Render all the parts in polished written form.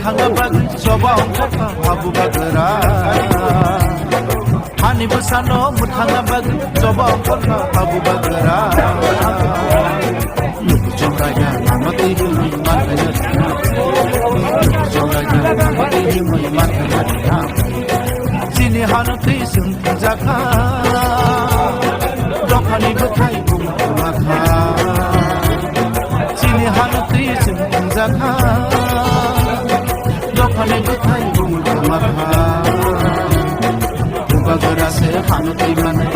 मुथांगा बाग जबा अंखा हाबु बागरा हानि बसानो मुथांगा बाग जबा अंखा हाबु बागरा जोंगाया नामती हिमई माथाया जोंगाया नामती हिमई माथाया चिनि हानती जोंजाखा दखानि गथाय बुंमाखा चिनि हानती जोंजाखा दखानि गथाय बुंमाखा बागरासे हानती माने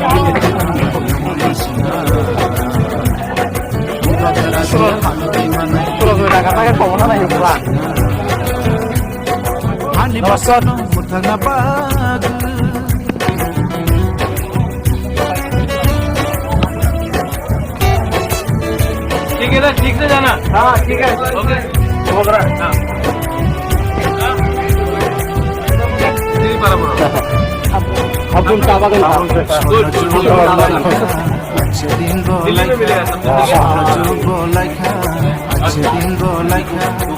Hani basano mutanga bag ठीक से जाना। हाँ ठीक है ओके बोल रहा अब तुम चावा गई अच्छे दिन गो लाइका अच्छे दिन गो लाइका